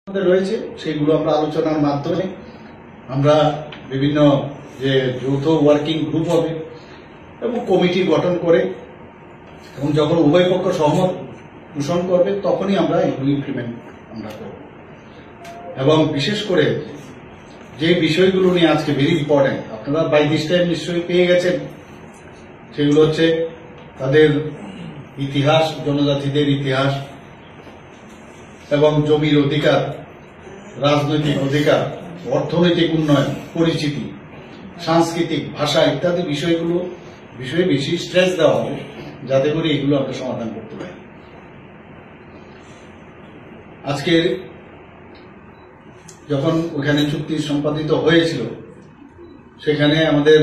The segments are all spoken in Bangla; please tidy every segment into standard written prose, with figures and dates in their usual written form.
রয়েছে সেগুলো আমরা আলোচনার মাধ্যমে আমরা বিভিন্ন যে যৌথ ওয়ার্কিং গ্রুপ হবে এবং কমিটি গঠন করে এবং যখন উভয় পক্ষ সহমত পোষণ করবে তখনই আমরা এগুলো ইমপ্লিমেন্ট আমরা করব। এবং বিশেষ করে যে বিষয়গুলো নিয়ে আজকে ভেরি ইম্পর্টেন্ট, আপনারা বাই দিস টাইম নিশ্চয়ই পেয়ে গেছেন, সেগুলো হচ্ছে তাদের ইতিহাস, জনজাতিদের ইতিহাস এবং জমির অধিকার, রাজনৈতিক অধিকার, অর্থনৈতিক উন্নয়ন, পরিচিতি, সাংস্কৃতিক, ভাষা ইত্যাদি বিষয়ে বেশি স্ট্রেস দেওয়া হবে যাতে করে এগুলো আমরা সমাধান করতে পারি। আজকের যখন ওখানে চুক্তি সম্পাদিত হয়েছিল সেখানে আমাদের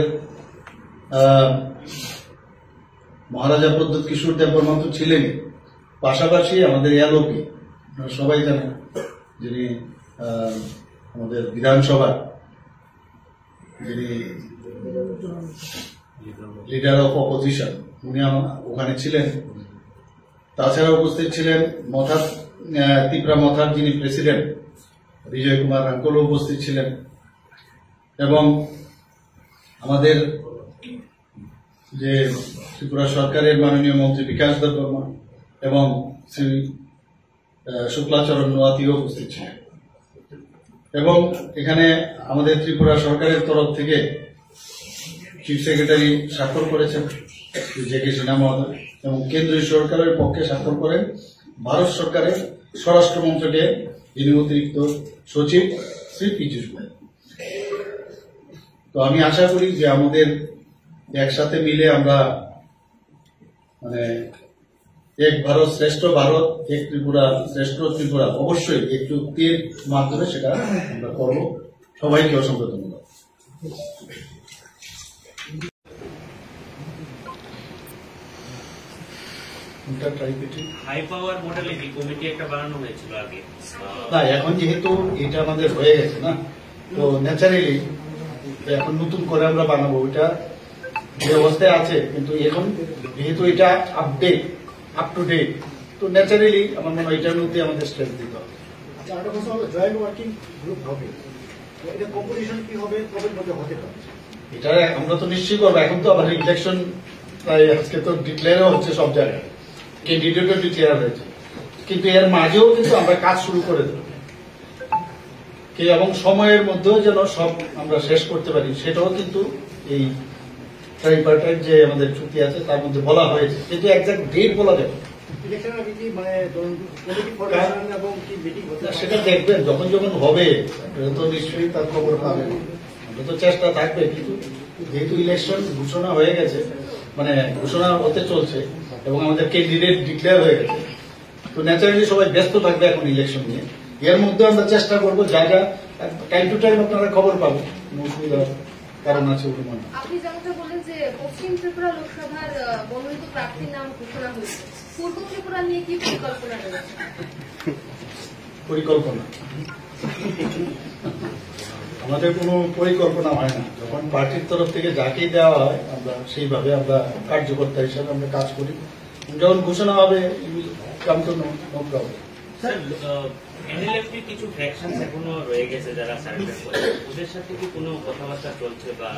মহারাজা প্রদ্যোৎ কিশোর দেববর্মা তো ছিলেন, পাশাপাশি আমাদের এলওপি সবাই জানেন, যিনি আমাদের বিধানসভা যিনি লিডার অফ অপোজিশন, উনি ওখানে ছিলেন। তাছাড়া উপস্থিত ছিলেন ত্রিপুরা মথার যিনি প্রেসিডেন্ট বিজয় কুমার রাঙ্কল উপস্থিত ছিলেন এবং আমাদের যে ত্রিপুরা সরকারের মাননীয় মন্ত্রী বিকাশ দেববর্মা এবং শ্রী শুক্লাচরণ নোয়াতিও উপস্থিত ছিলেন। এবং এখানে আমাদের ত্রিপুরা সরকারের তরফ থেকে চিফ সেক্রেটারি স্বাক্ষর করেছেন জে কে সিনহা মহোদয় এবং কেন্দ্রীয় সরকারের পক্ষে স্বাক্ষর করেন ভারত সরকারের স্বরাষ্ট্র মন্ত্রকের যিনি অতিরিক্ত সচিব শ্রী পীযূষ গোয়েল। তো আমি আশা করি যে আমাদের একসাথে মিলে আমরা মানে এক ভারত শ্রেষ্ঠ ভারত, এক ত্রিপুরা শ্রেষ্ঠ ত্রিপুরা অবশ্যই এই চুক্তির মাধ্যমে সেটা আমরা করব। সবাইকে অসংখ্য ধন্যবাদ। হাই পাওয়ার মডেলিটি কমিটি একটা বানানো হয়েছিল আগে, না এখন যেহেতু এটা আমাদের হয়ে গেছে না, তো ন্যাচারালি এখন নতুন করে আমরা বানাবো। ওইটা যে অবস্থায় আছে কিন্তু এখন যেহেতু এটা আপ টু ডেট, তো ন্যাচারালি আমার মনে হয় এটার মধ্যে আমাদের স্ট্রেস দিতে হবে। আরেকটা কথা হলো জয়েন্ট ওয়ার্কিং গ্রুপ হবে, এটা কম্পিটিশন কি হবে, কবে মধ্যে হতে পারে? এটা আমরা তো নিশ্চয়ই করবো। এখন তো আবার ইলেকশন প্রায় আজকে তো ডিক্লেয়ারও হচ্ছে, সব জায়গায় ক্যান্ডিডেটও ডিক্লেয়ার হয়েছে, কিন্তু এর মাঝেও কিন্তু আমরা কাজ শুরু করে দেব এবং সময়ের মধ্যেও যেন সব আমরা শেষ করতে পারি সেটাও কিন্তু এই ট্রাইপার্টাইট যে আমাদের চুক্তি আছে তার মধ্যে বলা হয়েছে, কিন্তু একজাক্ট ডেট বলা যাবে সেটা দেখবেন যখন যখন হবে, তো নিশ্চয়ই তার খবর পাবেন। আমরা তো চেষ্টা থাকবে, কিন্তু যেহেতু ইলেকশন ঘোষণা হয়ে গেছে, মানে ঘোষণা হতে চলছে এবং আমাদের ক্যান্ডিডেট ডিক্লেয়ার হয়ে গেছে, তো ন্যাচারালি সবাই ব্যস্ত থাকবে এখন ইলেকশন নিয়ে। এর মধ্যে আমরা চেষ্টা করবো যা যা টাইম টু টাইম আপনারা খবর পাবেন, অসুবিধার কারণ আছে বলে মনে হয়। আপনি যেমনটা বললেন যে পশ্চিম ত্রিপুরা লোকসভার মনোনীত প্রার্থীর নাম ঘোষণা হয়েছে, পূর্ব ত্রিপুরা নিয়ে কি পরিকল্পনা রয়েছে? পরিকল্পনা আমাদের কোনো পরিকল্পনা হয় না, যখন পার্টির তরফ থেকে যাকেই দেওয়া হয় আমরা সেইভাবে আমরা কার্যকর্তা হিসাবে আমরা কাজ করি। যখন ঘোষণা হবে এনএলএফটি কিছু ফ্র্যাকশন এখনো রয়ে গেছে যারা সারেন্ডার করে, ওদের সাথে কি কোনো কথাবার্তা চলছে বা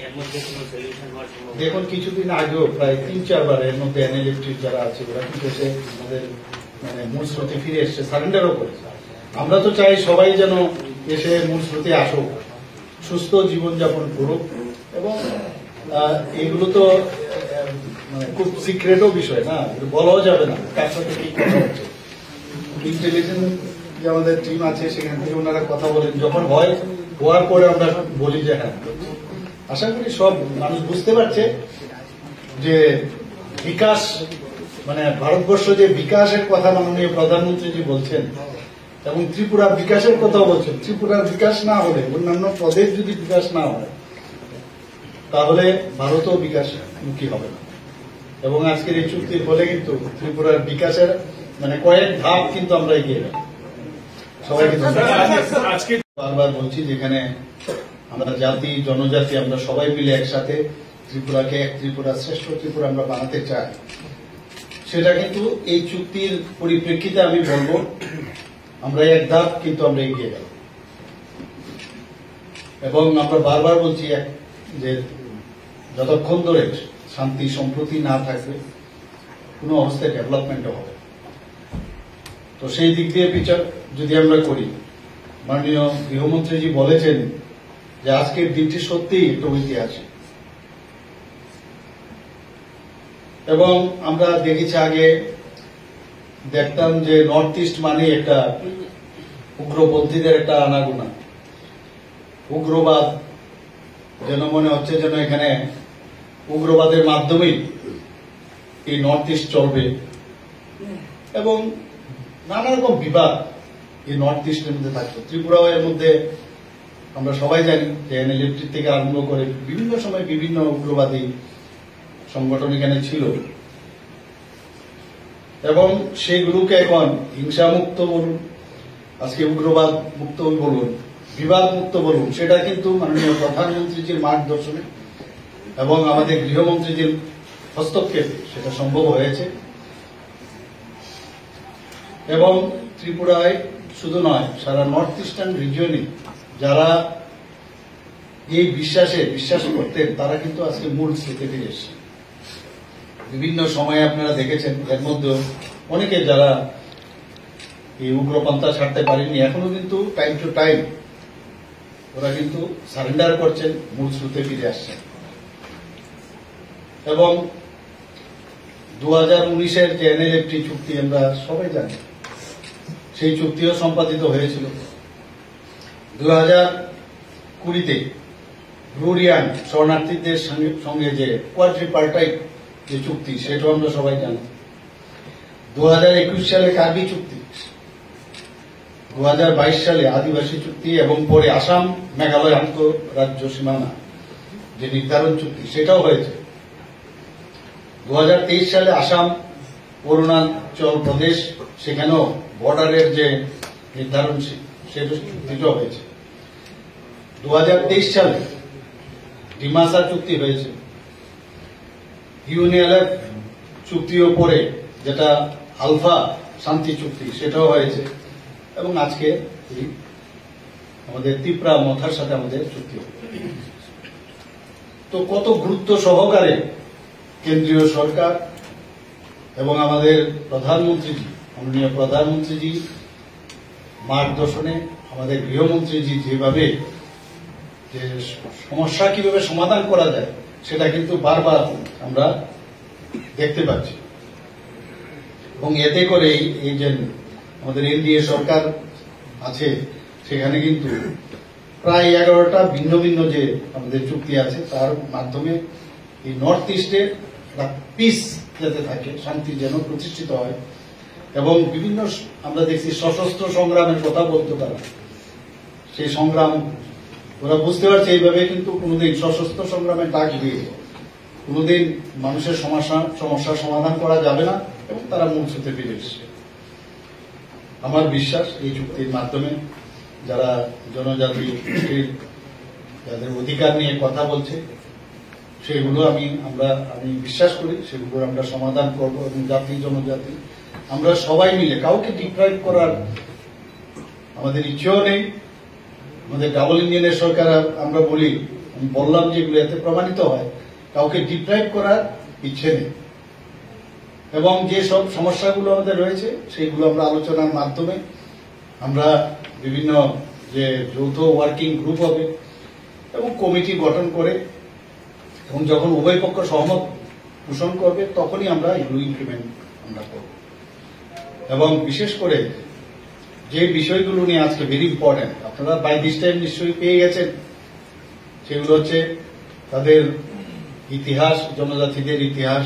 এর মধ্যে কোনো সলিউশন হওয়ার সম্ভাবনা? দেখুন কিছুদিন আগেও প্রায় 3-4 বার এর মধ্যে এনএলএফটি যারা আছে ওরা কিন্তু এসে আমাদের মানে মূল স্রোতে ফিরে এসছে, সারেন্ডারও করেছে। আমরা তো চাই সবাই যেন এসে মূল স্রোতে আসুক, সুস্থ জীবনযাপন করুক এবং এগুলো তো মানে খুব সিক্রেটও বিষয় না, বলাও যাবে না কার সাথে কি কথা হচ্ছে। ইন্টেলিজেন্স যে আমাদের টিম আছে সেখান থেকে ওনারা কথা বলেন, যখন হওয়ার পরে আমরা বলি যে হ্যাঁ। আশা করি সব মানুষ বুঝতে পারছে যে বিকাশ মানে ভারতবর্ষ যে বিকাশের কথা মাননীয় প্রধানমন্ত্রীজি বলছেন এবং ত্রিপুরার বিকাশের কথাও বলছেন। ত্রিপুরার বিকাশ না হলে, অন্যান্য প্রদেশ যদি বিকাশ না হয় তাহলে ভারতও বিকাশমুখী হবে না। এবং আজকের এই চুক্তির ফলে কিন্তু ত্রিপুরার বিকাশের মানে কয়েক ধাপ কিন্তু আমরা এগিয়ে যাব। সবাইকে আজকে বারবার বলছি যেখানে আমরা জাতি জনজাতি আমরা সবাই মিলে একসাথে ত্রিপুরাকে এক ত্রিপুরা শ্রেষ্ঠ ত্রিপুরা আমরা বানাতে চাই, সেটা কিন্তু এই চুক্তির পরিপ্রেক্ষিতে আমি বলবো আমরা এক ধাপ কিন্তু আমরা এগিয়ে গেলাম। এবং আমরা বারবার বলছি যে যতক্ষণ ধরে শান্তি সম্প্রতি না থাকবে কোনো অবস্থায় ডেভেলপমেন্টও হবে। তো সেই দিক দিয়ে বিচার যদি আমরা করি, মাননীয় গৃহমন্ত্রীজি বলেছেন যে আজকের দিনটি সত্যিই একটা ঐতিহাসিক। এবং আমরা দেখেছি আগে দেখতাম যে নর্থ ইস্ট মানে একটা উগ্রপন্থীদের একটা আনাগোনা, উগ্রবাদ, যেন মনে হচ্ছে যেন এখানে উগ্রবাদের মাধ্যমেই এই নর্থ ইস্ট চলবে। এবং নানা রকম বিবাদ এই নর্থ ইস্টের মধ্যে থাকতো। ত্রিপুরাও এর মধ্যে আমরা সবাই জানি যে এনএলএফটি থেকে আরম্ভ করে বিভিন্ন সময় বিভিন্ন উগ্রবাদী সংগঠন এখানে ছিল। এবং সেগুলোকে এখন হিংসা মুক্ত বলুন, আজকে উগ্রবাদ মুক্ত বলুন, বিবাদ মুক্ত বলুন, সেটা কিন্তু মাননীয় প্রধানমন্ত্রীজির মার্গদর্শনে এবং আমাদের গৃহমন্ত্রীজির হস্তক্ষেপে সেটা সম্ভব হয়েছে। এবং ত্রিপুরায় শুধু নয়, সারা নর্থ ইস্টার্ন রিজিয়নে যারা এই বিশ্বাস করতেন তারা কিন্তু আজকে মূল স্রোতে ফিরে এসছে। বিভিন্ন সময়ে আপনারা দেখেছেন এর মধ্যে অনেকে যারা এই উগ্রপন্থা ছাড়তে পারেনি এখনো কিন্তু টাইম টু টাইম ওরা কিন্তু সারেন্ডার করছেন, মূল স্রোতে ফিরে আসছেন। এবং 2019-এর যে এনএলএফটি চুক্তি আমরা সবাই জানি, সেই চুক্তিও সম্পাদিত হয়েছিল। 2020-তে ব্রুরিয়ান শরণার্থীদের সঙ্গে যে কোয়াড্রিপার্টাইট যে চুক্তি, সেটাও আমরা সবাই জানি। 2021 সালে কার্বি চুক্তি, 2022 সালে আদিবাসী চুক্তি এবং পরে আসাম মেঘালয় আন্তঃরাজ্য সীমানা যে নির্ধারণ চুক্তি, সেটাও হয়েছে। 2023 সালে আসাম অরুণাচল প্রদেশ, সেখানেও বর্ডারের যে নির্ধারণ চুক্তিটাও হয়েছে। 2023 সালে ডিমাসা চুক্তি হয়েছে। ইউএনএলএফ চুক্তিও পরে যেটা আলফা শান্তি চুক্তি, সেটাও হয়েছে। এবং আজকে আমাদের ত্রিপুরা মথার সাথে আমাদের চুক্তি হবে। তো কত গুরুত্ব সহকারে কেন্দ্রীয় সরকার এবং আমাদের প্রধানমন্ত্রীজি, মাননীয় প্রধানমন্ত্রীজি মার্গদর্শনে আমাদের গৃহমন্ত্রীজি যেভাবে যে সমস্যা কিভাবে সমাধান করা যায় সেটা কিন্তু বারবার আমরা দেখতে পাচ্ছি। এবং এতে করে এই যে আমাদের এনডিএ সরকার আছে, সেখানে কিন্তু প্রায় 11টা ভিন্ন ভিন্ন যে আমাদের চুক্তি আছে, তার মাধ্যমে এই নর্থ ইস্টে পিস যাতে থাকে, শান্তি যেন প্রতিষ্ঠিত হয়। এবং বিভিন্ন আমরা দেখছি সশস্ত্র সংগ্রামের কথা বলতো তারা, সেই সংগ্রাম ওরা বুঝতে পারছে এইভাবে কিন্তু কোনোদিন সশস্ত্র সংগ্রামের ডাক দিয়ে কোনোদিন মানুষের সমস্যার সমাধান করা যাবে না। এবং তারা মূল স্রোতে ফিরে এসছে। আমার বিশ্বাস এই চুক্তির মাধ্যমে যারা জনজাতি যাদের অধিকার নিয়ে কথা বলছে, সেগুলো আমি বিশ্বাস করি সেগুলোর আমরা সমাধান করব। এবং জাতি জনজাতি আমরা সবাই মিলে, কাউকে ডিপ্রাইভ করার আমাদের ইচ্ছেও নেই। আমাদের ডাবল ইঞ্জিনের সরকার আমরা বলি, আমি বললাম যেগুলো এতে প্রমাণিত হয়, কাউকে ডিপ্রাইভ করার ইচ্ছে নেই। এবং যে সব সমস্যাগুলো আমাদের রয়েছে সেইগুলো আমরা আলোচনার মাধ্যমে আমরা বিভিন্ন যে যৌথ ওয়ার্কিং গ্রুপ হবে এবং কমিটি গঠন করে, এবং যখন উভয় পক্ষ সহমত পোষণ করবে তখনই আমরা এগুলো ইমপ্লিমেন্ট আমরা করব। এবং বিশেষ করে যে বিষয়গুলো নিয়ে আজকে ভেরি ইম্পর্টেন্ট, আপনারা বাই দিস টাইম নিশ্চয়ই পেয়ে গেছেন, সেগুলো হচ্ছে তাদের ইতিহাস, জনজাতিদের ইতিহাস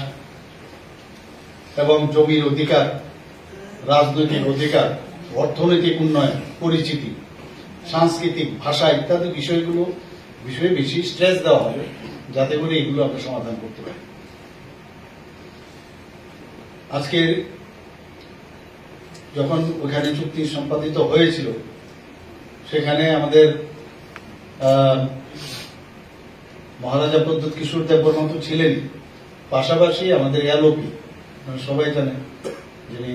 এবং জমির অধিকার, রাজনৈতিক অধিকার, অর্থনৈতিক উন্নয়ন, পরিচিতি, সাংস্কৃতিক, ভাষা ইত্যাদি বিষয়ে বেশি স্ট্রেস দেওয়া হবে, যাতে করে এগুলো আমরা সমাধান করতে পারি। আজকে যখন ওখানে চুক্তি সম্পাদিত হয়েছিল, সেখানে আমাদের মহারাজা প্রদ্যুৎ কিশোর দেববর্মা ছিলেন, পাশাপাশি আমাদের এলওপি সবাই জানেন, যিনি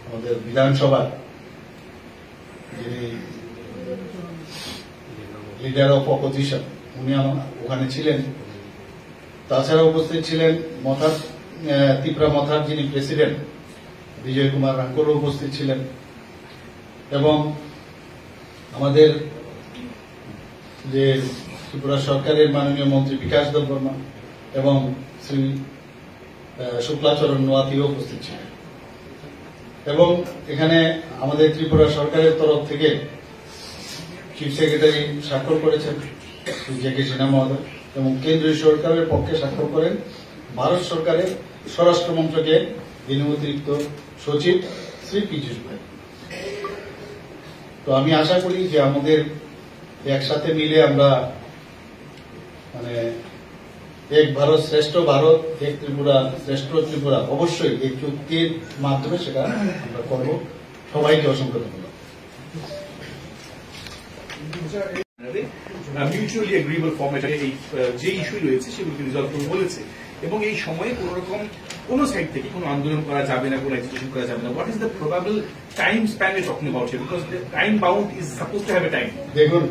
আমাদের বিধানসভার যিনি লিডার অফ অপোজিশন, উনি ওখানে ছিলেন। তাছাড়া উপস্থিত ছিলেন ত্রিপুরা মথার যিনি প্রেসিডেন্ট বিজয় কুমার রাঙ্কল উপস্থিত ছিলেন, এবং আমাদের যে ত্রিপুরা সরকারের মাননীয় মন্ত্রী বিকাশ দেববর্মা এবং শ্রী শুক্লাচরণ নোয়াতিও উপস্থিত ছিলেন। এবং এখানে আমাদের ত্রিপুরা সরকারের তরফ থেকে চিফ সেক্রেটারি স্বাক্ষর করেছেন শ্রী জে কে সিনহা মহোদয়, এবং কেন্দ্রীয় সরকারের পক্ষে স্বাক্ষর করেন ভারত সরকারের স্বরাষ্ট্র মন্ত্রকের যিনি অতিরিক্ত সচিব শ্রী পীযূষ ভাই। তো আমি আশা করি যে আমাদের একসাথে মিলে আমরা এক ভারত শ্রেষ্ঠ ভারত, এক ত্রিপুরা শ্রেষ্ঠ ত্রিপুরা, অবশ্যই এই চুক্তির মাধ্যমে সেটা আমরা করব। সবাইকে অসংখ্য ধন্যবাদ। মিউচুয়ালি এগ্রিয়েবল ফর্মেটে এই যে ইস্যু রয়েছে সেগুলোকে রিজলভ করতে বলেছে, এবং এই সময়ে কোন রকম কোন সাইড থেকে কোনো আন্দোলন করা যাবে না, কোনো এক্সিকিউশন করা যাবে না। What is the probable time span is talking about here, because time bound is suppose to have a time. দেখুন,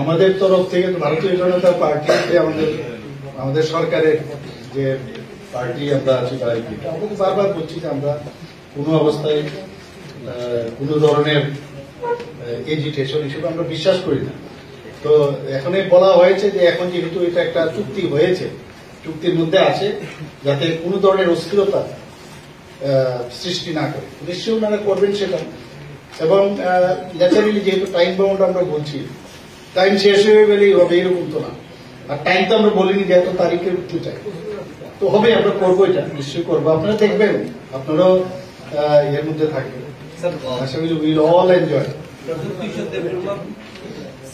আমাদের তরফ থেকে ভারতীয় জনতা পার্টিতে আমাদের সরকারের যে পার্টি আমরা আছি, আমরা বারবার বলছি যে আমরা কোনো অবস্থায় কোন ধরনের এজিটেশন হিসেবে আমরা বিশ্বাস করি না। তো এখনই বলা হয়েছে যে এখন যেহেতু এটা একটা চুক্তি হয়েছে, চুক্তির মধ্যে আছে যাতে কোনো ধরনের অস্থিরতা সৃষ্টি না করে, নিশ্চয়ই ওনারা করবেন সেটা। এবং ন্যাচারালি যেহেতু টাইম বাউন্ড আমরা বলছি, টাইম শেষ হয়ে গেলেই হবে এরকম তো না। আর টাইম তো আমরা বলিনি যে এত তারিখের উঠতে চাই, তো হবে, আমরা করবো, এটা নিশ্চয়ই করবো। আপনারা দেখবেন, আপনারাও এর মধ্যে থাকবেন। আশা করি will all enjoy.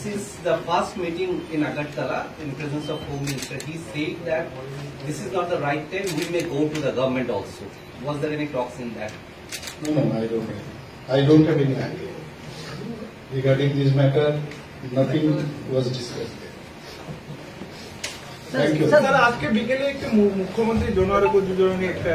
Since the first meeting in Agartala, in presence of Home Minister, he said that this is not the right time, we may go to the government also. Was there any talks in that? No, I don't have any idea. Regarding this matter, nothing was discussed. Thank you. Sir, আজকে বিকেলে একটি মুখ্যমন্ত্রী জন আরোগ্য যোজনা নিয়ে একটা